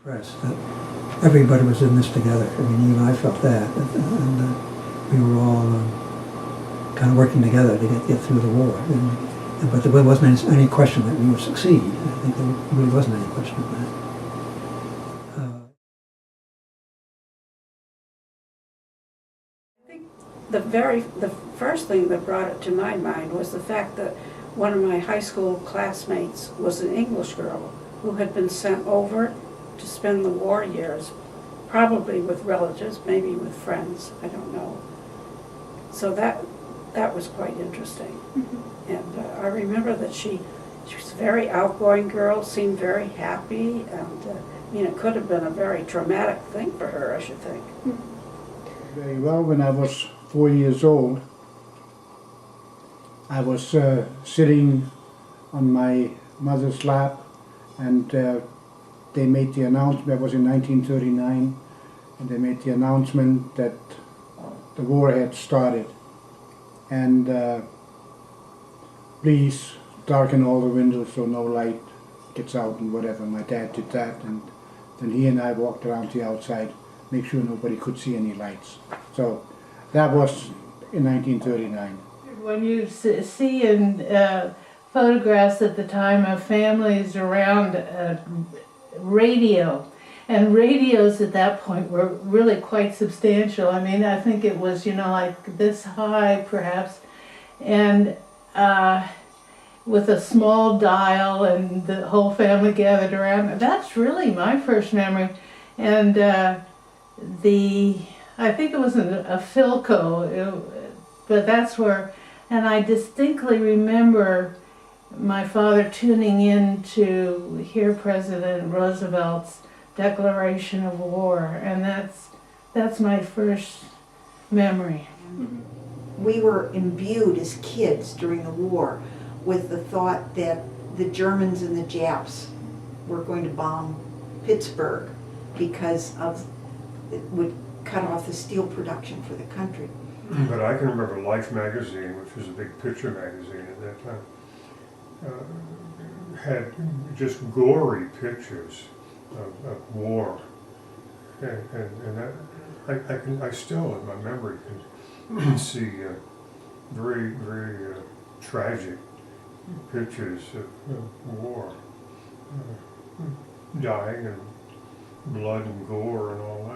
Press that everybody was in this together. I mean, even I felt that, and we were all kind of working together to get through the war. But there wasn't any question that we would succeed. I think there really wasn't any question of that. The first thing that brought it to my mind was the fact that one of my high school classmates was an English girl who had been sent over to spend the war years, probably with relatives, maybe with friends, I don't know. So that was quite interesting. Mm-hmm. And I remember that she was a very outgoing girl, seemed very happy, and it could have been a very traumatic thing for her, I should think. Very well. When I was 4 years old, I was sitting on my mother's lap, and they made the announcement. That was in 1939, and they made the announcement that the war had started, and please darken all the windows so no light gets out and whatever. My dad did that, and then he and I walked around the outside, make sure nobody could see any lights. So that was in 1939. When you see in photographs at the time of families around radio, and radios at that point were really quite substantial. I mean, I think it was, like this high perhaps, and with a small dial and the whole family gathered around. That's really my first memory. And I think it was a Philco, but that's where, and I distinctly remember my father tuning in to hear President Roosevelt's declaration of war, and that's my first memory. We were imbued as kids during the war with the thought that the Germans and the Japs were going to bomb Pittsburgh because it would cut off the steel production for the country. But I can remember Life magazine, which was a big picture magazine at that time, had just gory pictures of war, and that I still in my memory can see very very tragic pictures of war, dying and blood and gore and all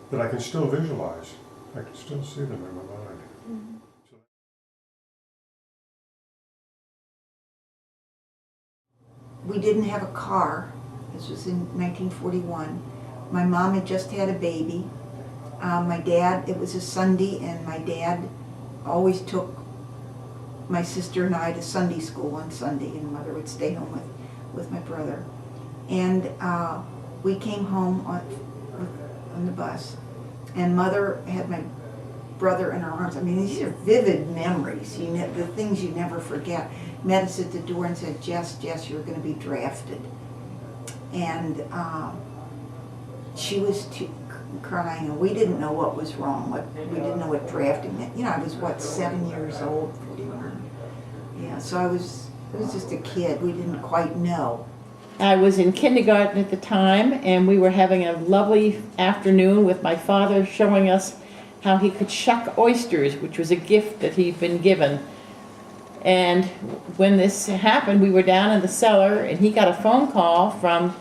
that I can still visualize. I can still see them in my mind. Mm-hmm. We didn't have a car. This was in 1941. My mom had just had a baby. My dad, it was a Sunday, and my dad always took my sister and I to Sunday school on Sunday, and Mother would stay home with my brother. And we came home on the bus, and Mother had my brother in her arms. I mean, these are vivid memories, the things you never forget. Met us at the door and said, Jess, you're going to be drafted. And she was crying, and we didn't know what was wrong. We didn't know what drafting meant. I was, 7 years old? 41. Yeah, so I was just a kid. We didn't quite know. I was in kindergarten at the time, and we were having a lovely afternoon with my father showing us how he could shuck oysters, which was a gift that he'd been given. And when this happened, we were down in the cellar, and he got a phone call from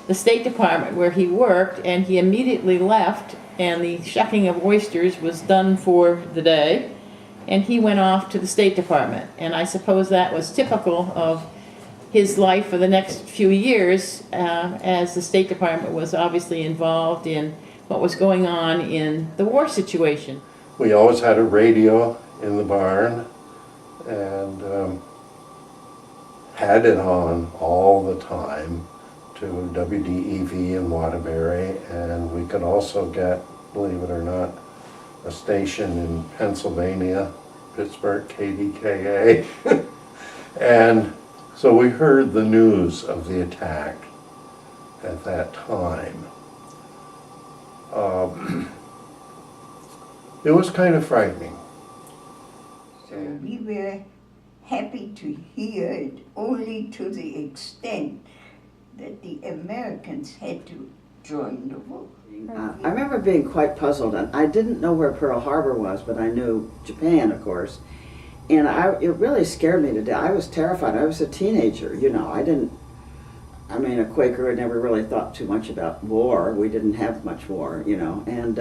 the State Department where he worked, and he immediately left, and the shucking of oysters was done for the day, and he went off to the State Department. And I suppose that was typical of his life for the next few years, as the State Department was obviously involved in what was going on in the war situation. We always had a radio in the barn, and had it on all the time to WDEV in Waterbury, and we could also get, believe it or not, a station in Pennsylvania, Pittsburgh, KDKA. And so we heard the news of the attack at that time. It was kind of frightening. So we were happy to hear it, only to the extent that the Americans had to join the war. I remember being quite puzzled, and I didn't know where Pearl Harbor was, but I knew Japan, of course. And it really scared me to death. I was terrified. I was a teenager, you know. I mean, a Quaker had never really thought too much about war. We didn't have much war, you know. And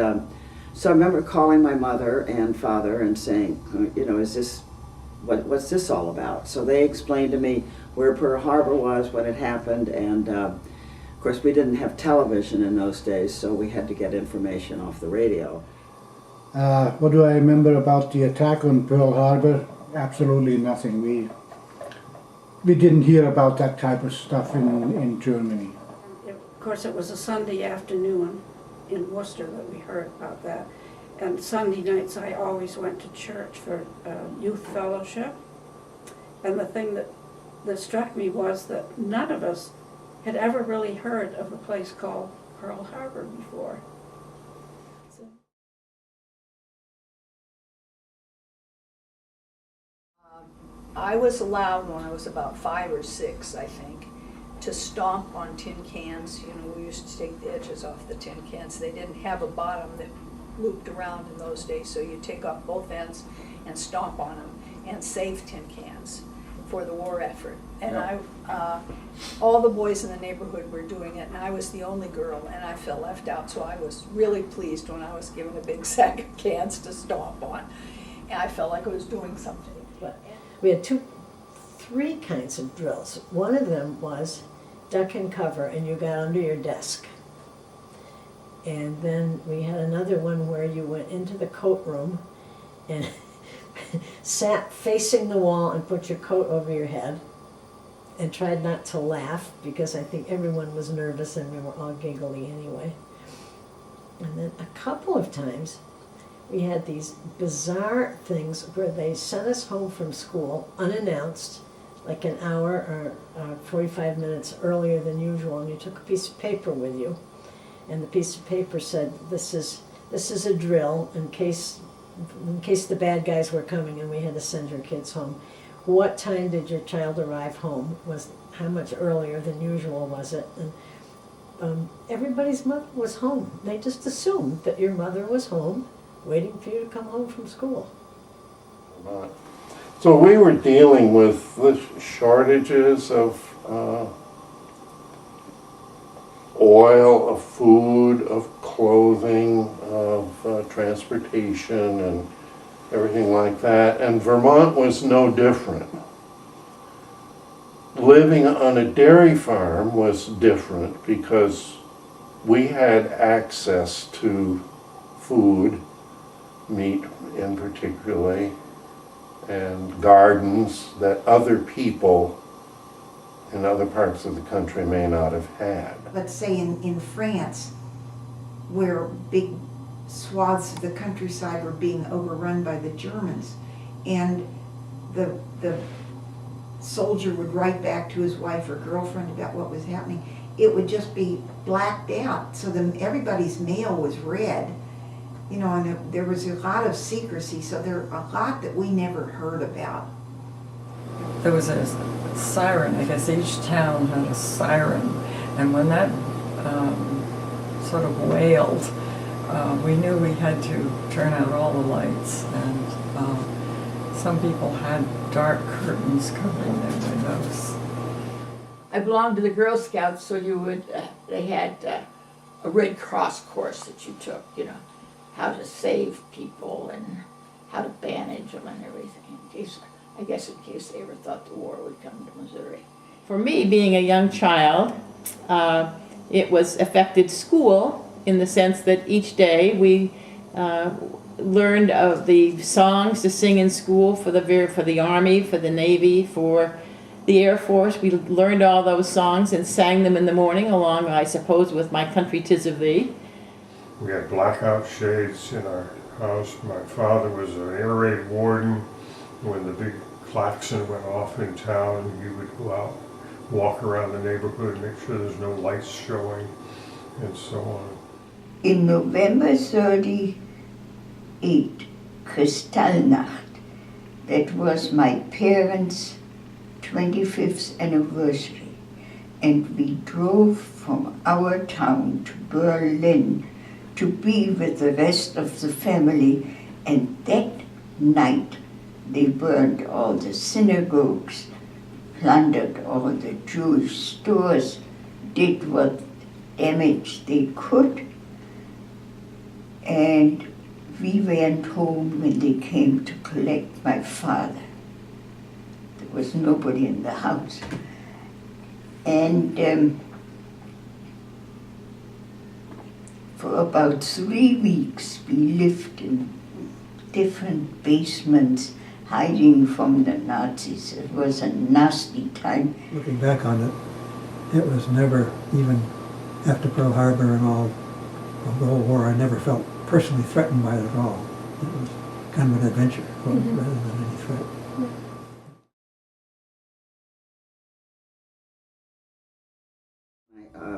so I remember calling my mother and father and saying, you know, what's this all about? So they explained to me where Pearl Harbor was, what had happened, and of course we didn't have television in those days, so we had to get information off the radio. What do I remember about the attack on Pearl Harbor? Absolutely nothing. We didn't hear about that type of stuff in Germany. Of course, it was a Sunday afternoon in Worcester that we heard about that. And Sunday nights, I always went to church for youth fellowship. And the thing that struck me was that none of us had ever really heard of a place called Pearl Harbor before. I was allowed when I was about 5 or 6, I think, to stomp on tin cans. You know, we used to take the edges off the tin cans. They didn't have a bottom that looped around in those days, so you take off both ends and stomp on them and save tin cans for the war effort. And all the boys in the neighborhood were doing it, and I was the only girl, and I felt left out, so I was really pleased when I was given a big sack of cans to stomp on. And I felt like I was doing something. But we had three kinds of drills. One of them was duck and cover, and you got under your desk. And then we had another one where you went into the coat room and sat facing the wall and put your coat over your head and tried not to laugh because I think everyone was nervous and we were all giggly anyway. And then a couple of times we had these bizarre things where they sent us home from school unannounced, like an hour or 45 minutes earlier than usual, and you took a piece of paper with you. And the piece of paper said, this is a drill in case the bad guys were coming and we had to send your kids home. What time did your child arrive home? How much earlier than usual was it? And everybody's mother was home. They just assumed that your mother was home, waiting for you to come home from school. So we were dealing with the shortages of oil, of food, of clothing, of transportation, and everything like that. And Vermont was no different. Living on a dairy farm was different because we had access to food, meat in particularly, and gardens that other people in other parts of the country may not have had. Let's say in France, where big swaths of the countryside were being overrun by the Germans, and the soldier would write back to his wife or girlfriend about what was happening, it would just be blacked out, so everybody's mail was read. You know, and there was a lot of secrecy, so there are a lot that we never heard about. There was a siren. I guess each town had a siren, and when that sort of wailed, we knew we had to turn out all the lights, and some people had dark curtains covering their windows. I belonged to the Girl Scouts, so they had a Red Cross course that you took, you know, how to save people and how to bandage them and everything, in case they ever thought the war would come to Missouri. For me, being a young child, it was affected school in the sense that each day we learned of the songs to sing in school for the Army, for the Navy, for the Air Force. We learned all those songs and sang them in the morning along, I suppose, with My Country 'Tis of Thee. We had blackout shades in our house. My father was an air raid warden. When the big klaxon went off in town, he would go out, walk around the neighborhood, make sure there's no lights showing, and so on. In November 38, Kristallnacht, that was my parents' 25th anniversary. and we drove from our town to Berlin to be with the rest of the family. And that night they burned all the synagogues, plundered all the Jewish stores, did what damage they could, and we went home when they came to collect my father. There was nobody in the house. And for about 3 weeks we lived in different basements, hiding from the Nazis. It was a nasty time. Looking back on it, it was never, even after Pearl Harbor and all, the whole war, I never felt personally threatened by it at all. It was kind of an adventure rather than any threat.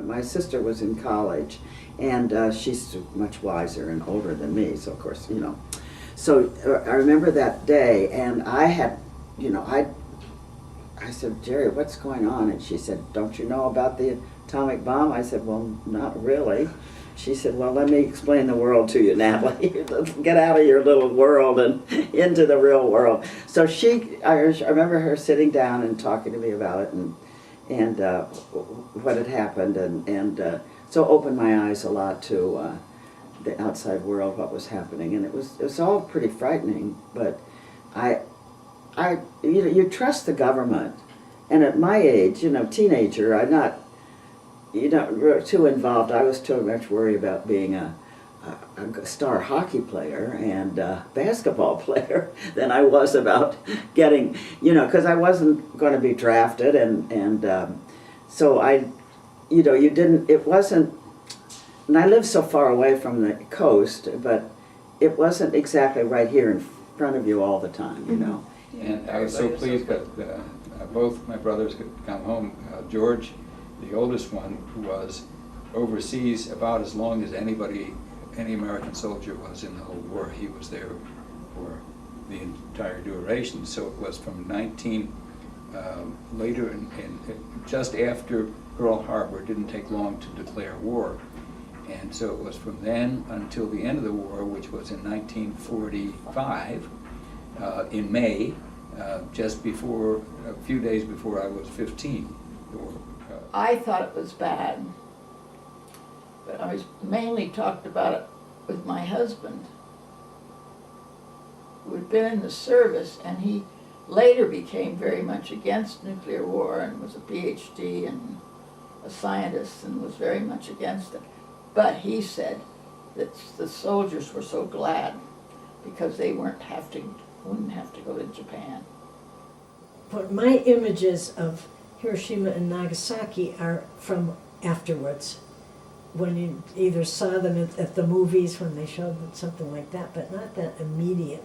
My sister was in college, and she's much wiser and older than me, so of course, you know. So I remember that day, and I had, you know, I said, Jerry, what's going on? And she said, don't you know about the atomic bomb? I said, well, not really. She said, well, let me explain the world to you, Natalie. Let's get out of your little world and into the real world. So I remember her sitting down and talking to me about it and what had happened, and so opened my eyes a lot to the outside world, what was happening, and it was all pretty frightening. But you trust the government, and at my age, you know, teenager, I'm not, you know, too involved. I was too much worried about being a star hockey player and basketball player than I was about getting, you know, because I wasn't going to be drafted, and so you know, it wasn't, and I lived so far away from the coast, but it wasn't exactly right here in front of you all the time, you know. And I was so pleased that both my brothers could come home. George, the oldest one, was overseas about as long as any American soldier was in the whole war. He was there for the entire duration. So it was from later just after Pearl Harbor. It didn't take long to declare war. And so it was from then until the end of the war, which was in 1945, in May, just before, a few days before I was 15. I thought it was bad, but I was mainly talked about it with my husband, who had been in the service, and he later became very much against nuclear war and was a PhD and a scientist and was very much against it. But he said that the soldiers were so glad because they wouldn't have to go to Japan. But my images of Hiroshima and Nagasaki are from afterwards, when you either saw them at the movies when they showed them, something like that, but not that immediate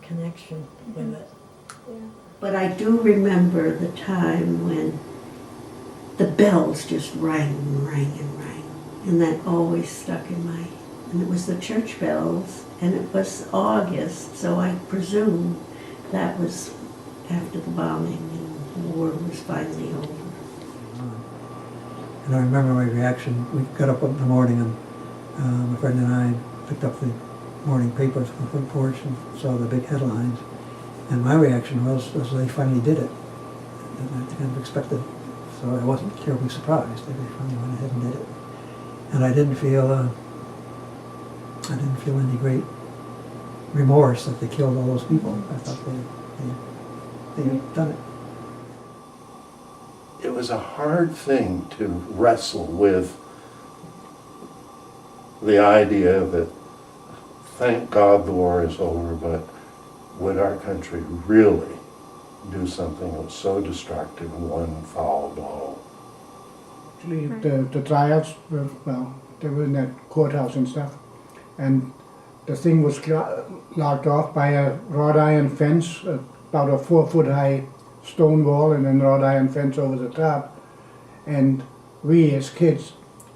connection with it. Yeah. But I do remember the time when the bells just rang and rang and rang, and that always stuck in my, and it was the church bells, and it was August, so I presume that was after the bombing and the war was finally over. And I remember my reaction. We got up in the morning, and my friend and I picked up the morning papers on the front porch and saw the big headlines. And my reaction was they finally did it. And I kind of expected, so I wasn't terribly surprised that they finally went ahead and did it. And I didn't feel any great remorse that they killed all those people. I thought they had done it. It was a hard thing to wrestle with the idea that, thank God the war is over, but would our country really do something that was so destructive in one foul blow? Actually, the trials were, well, they were in that courthouse and stuff, and the thing was locked off by a wrought iron fence, about a 4-foot high stone wall and then wrought iron fence over the top. And we as kids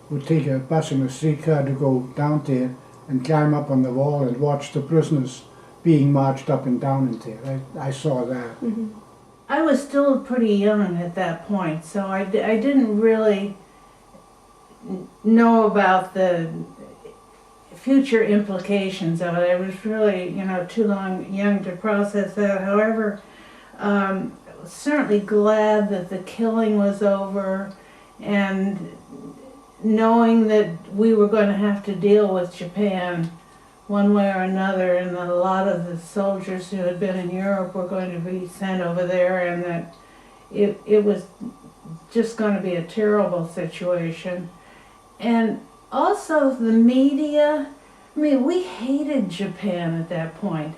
would take a bus and a streetcar to go down there and climb up on the wall and watch the prisoners being marched up and down in there. I saw that. Mm-hmm. I was still pretty young at that point, so I didn't really know about the future implications of it. I was really, too young to process that. However, certainly glad that the killing was over, and knowing that we were going to have to deal with Japan one way or another, and that a lot of the soldiers who had been in Europe were going to be sent over there, and that it was just going to be a terrible situation. And also the media, I mean, we hated Japan at that point.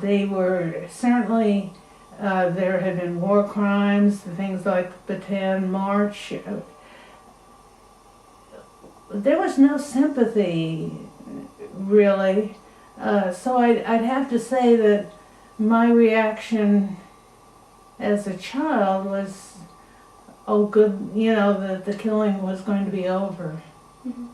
They were certainly, there had been war crimes, things like the Bataan March. There was no sympathy, really. So I'd have to say that my reaction as a child was, oh good, that the killing was going to be over. Mm-hmm.